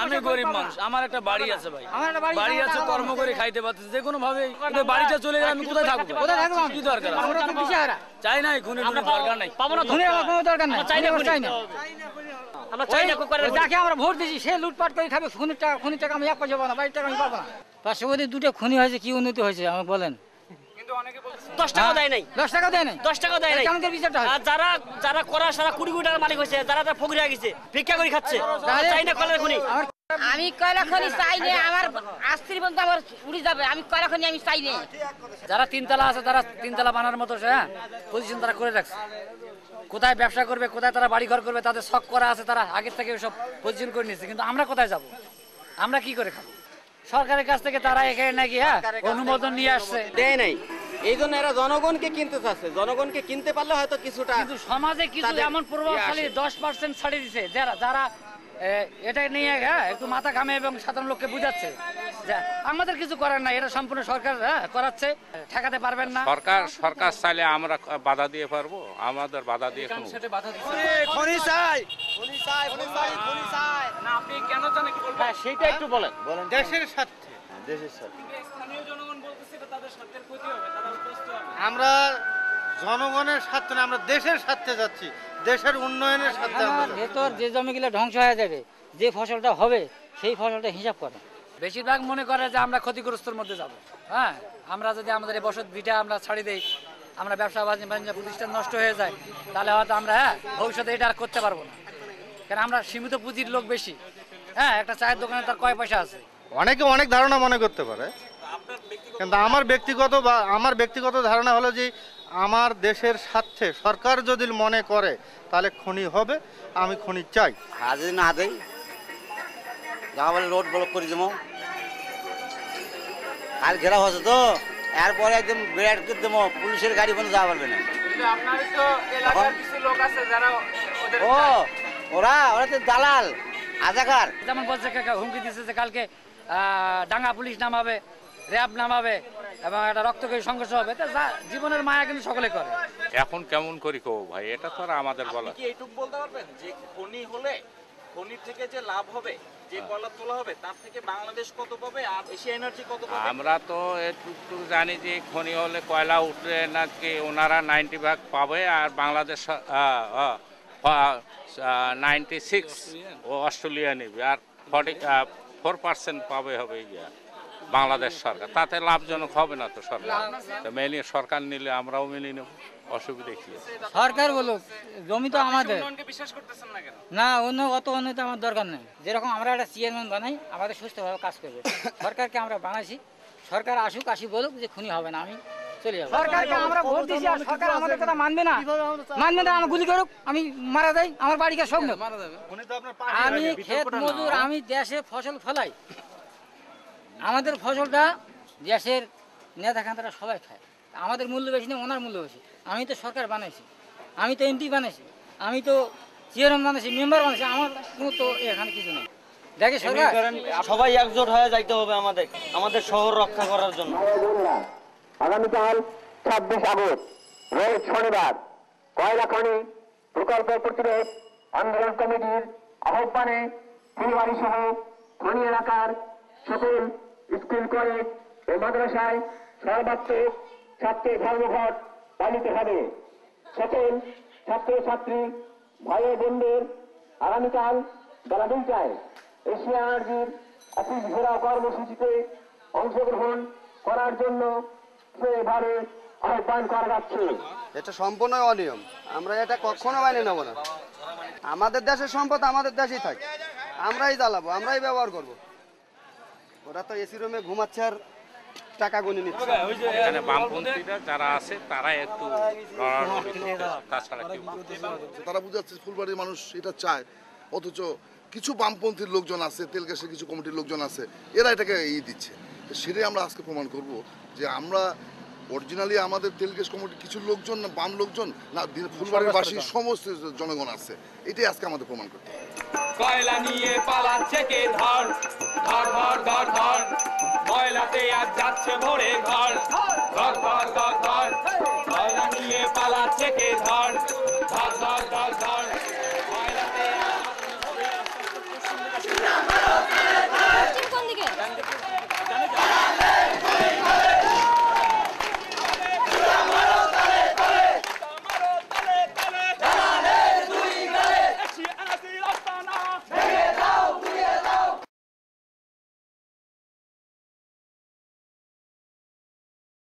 আমি গরিব মানুষ, আমার একটা বাড়ি আছে ভাই, বাড়ি আছে, কর্ম করে খাইতে পারতেছি যে কোনো ভাবে। বাড়িটা চলে গেলে আমি কোথায় থাকবো? কি দরকার? চাই না খুনি, দরকার নাই, পাবো না, দরকার নাই, চাই না। যাকে আমরা ভোট দিচ্ছি সে লুটপাট করে খাবে, খুনির টাকা আমি এক পয়সা পাবো না, বাড়ির টাকা আমি পাবো না। পার্শ্ববর্তী দুটো খুনি হয়েছে, কি উন্নতি হয়েছে আমাকে বলেন? 10 টাকা দেয় নাই, 10 টাকা দেয় নাই, 10 টাকা দেয় নাই। কেমন বিচারটা হয়? আর যারা করা সারা কোটি কোটি টাকার মালিক হয়েছে, যারা ফকির হয়ে গেছে, ভিক্ষা করে খাচ্ছে, চাই না কয়লা খনি। আমি কয়লা খনি চাই না, আমার আস্তির বন্ধু আমার উড়ে যাবে, আমি কয়লা খনি আমি চাই না। যারা তিনতলা আছে তারা তিনতলা বানানোর মতো পজিশন তারা করে রাখছে। কোথায় ব্যবসা করবে, কোথায় তারা বাড়ি ঘর করবে, তাদের শখ করা আছে, তারা আগের থেকে সব পজিশন করে নিয়েছে। কিন্তু আমরা কোথায় যাব? আমরা কি করে খাবো? সরকারের কাছ থেকে তারা এখানে নাকি অনুমোদন নিয়ে আসছে, দেয় নাই, এই জন্য এরা জনগণকে কিনতে চাচ্ছে। জনগণকে কিনতে পারলে হয়তো কিছুটা, কিন্তু সমাজে কিছু এমন প্রভাবশালী 10% ছাড়িয়ে দিচ্ছে, যারা এটা নিয়ে একটু মাথা ঘামে এবং সাধারণ লোককে বুঝাচ্ছে যে আমাদের কিছু করার নাই, এটা সম্পূর্ণ সরকার করাচ্ছে, ঠেকাতে পারবেন না। সরকার চাইলে আমরা বাধা দিয়ে পারবো? আমাদের বাধা দিয়ে খনি চাই, খনি চাই, খনি চাই না। আপনি কেন জানেন কি বলবেন? হ্যাঁ সেটা একটু বলেন। দেশের স্বার্থে, দেশের স্বার্থে। স্থানীয় জনগণ বলতেছে এটা তাদের স্বার্থের ক্ষতি হবে, তারা কষ্ট হবে। আমরা জনগণের স্বার্থে না, আমরা দেশের স্বার্থে যাচ্ছি, দেশের উন্নয়নের স্বার্থে। ভেতর যে জমিগুলো ধ্বংস হয়ে যাবে, যে ফসলটা হবে সেই ফসলটা হিসাব করে। বেশিরভাগ মনে করে যে আমরা ক্ষতিগ্রস্তর মধ্যে যাব। হ্যাঁ, আমরা যদি আমাদের এই বসত ভিটা আমরা ছাড়ি দেই, আমরা ব্যবসা বাণিজ্য প্রতিষ্ঠান নষ্ট হয়ে যায়, তাহলে হয়তো আমরা ভবিষ্যতে এটা আর করতে পারবো না। কারণ আমরা সীমিত পুঁজির লোক বেশি। একটা চায়ের দোকানে তার কয় পয়সা আছে? অনেকে অনেক ধারণা মনে করতে পারে, কিন্তু আমার ব্যক্তিগত ধারণা হলো যে আমার দেশের স্বার্থে সরকার যদি মনে করে তাহলে খনি হবে, আমি খনি চাই। আর যদি না দেয় যা বলে রোড ব্লক করে দেবো, আর ঘেরা হচ্ছে তো, এরপরে একদম বিরাট করে দেবো, পুলিশের গাড়ি কোনো যাওয়া পারবে না। ওরা তো দালাল আজাকার। যেমন বলছে হুমকি দিচ্ছে যে কালকে ডাঙ্গা পুলিশ নামাবে, র্যাব নামাবে এবং একটা রক্তক্ষয়ী সংঘর্ষ হবে। জীবনের মায়া কিন্তু সকলে করে। এখন কেমন করি কো ভাই, এটা তো আর আমাদের বলা। কি এইটুকু বলতে পারবেন যে খনি হলে খনি থেকে যে লাভ হবে, যে কয়লা তোলা হবে, তার থেকে বাংলাদেশ কত পাবে আর এশিয়া এনার্জি কত পাবে? আমরা তো একটু জানি যে খনি হলে কয়লা উঠলে নাকি ওনারা 90 ভাগ পাবে, আর বাংলাদেশ 96 ও অস্ট্রেলিয়া নেবে, আর 44% পাবে হবে বাংলাদেশ সরকার। তাতে লাভজনক হবে না তো সরকার। মেনে সরকার নিলে আমরাও মেনে নেব, অসুবিধা কি? সরকার বলুক, জমি তো আমাদের। বিশ্বাস করতেছেন না কেন? না, অত উন্নতি আমার দরকার নেই। যেরকম আমরা একটা চেয়ারম্যান বানাই, আমাদের সুস্থভাবে কাজ করবে। সরকারকে আমরা বানাইছি, সরকার আসি বলুক যে খুনি হবে না, আমি চলে যাবো। সরকারকে আমরা ভোট দিয়েছি, আর সরকার আমাদের কথা মানবে না, আমি গুলি করুক, আমি মারা যাই, আমার বাড়িকে সব নেব। আমি ক্ষেত মজুর, আমি দেশে ফসল ফলাই, আমাদের ফসলটা দেশের নেতা খান্তারা সবাই খায়। আমাদের মূল্য বেশি না, ওনার মূল্য বেশি। আমি তো সরকার বানাইছি, আমি তো এমপি বানাইছি, আমি তো চেয়ারম্যান বানাইছি, মেম্বার বানাইছি, আমার কোনো তো এখানে কিছু নেই। দেখে সরকার সবাই একজোট হয়ে যাইতে হবে আমাদের শহর রক্ষা করার জন্য। আগামীকাল 26 আগস্ট রোজ শনিবার কয়লা খনি প্রকল্প প্রতিরোধ আন্দোলন কমিটির আহ্বানে ফুলবাড়ি সহ খনি এলাকার সকল স্কুল কলেজ ও মাদ্রাসায় সর্বাত্মক ছাত্রের ধর্মঘট পালিত হবে। সকল ছাত্রছাত্রী ভাই বোনদের আগামীকাল বেলা 2টায় এশিয়া এনার্জির অফিস ঘেরাও কর্মসূচিতে অংশগ্রহণ করার জন্য সেভাবে আহ্বান করা যাচ্ছে। এটা সম্পূর্ণ অনিয়ম, আমরা এটা কখনো মাইনে নেব না। আমাদের দেশের সম্পদ আমাদের দেশেই থাকে, আমরাই জ্বালাবো, আমরাই ব্যবহার করব। ওরা তো এসি রুমে ঘুমাচ্ছে আর টাকা গুনে নিচ্ছে। এখানে বামপন্থীরা যারা আছে তারা একটু তাছাড়া তারা বুঝাচ্ছে ফুলবাড়ির মানুষ এটা চায়, অথচ কিছু বামপন্থীর লোকজন আছে, তেল গ্যাসের কিছু কমিটির লোকজন আছে, এরা এটাকে দিচ্ছে। সেটাই আমরা আজকে প্রমাণ করব যে আমরা অরিজিনালি আমাদের তেল গ্যাস কমিটির কিছু লোকজন না বাম লোকজন না, ফুলবাড়ির বাসী সমস্ত জনগণ আছে। এটাই আজকে আমাদের প্রমাণ করতে হবে। কয়লা নিয়ে পালাচ্ছে কে ধর ধর ধর ধর ধর, কয়লাতে আজ যাচ্ছে ভরে ঘর ধর ধর ধর ধর, কয়লা নিয়ে পালাচ্ছে কে ধর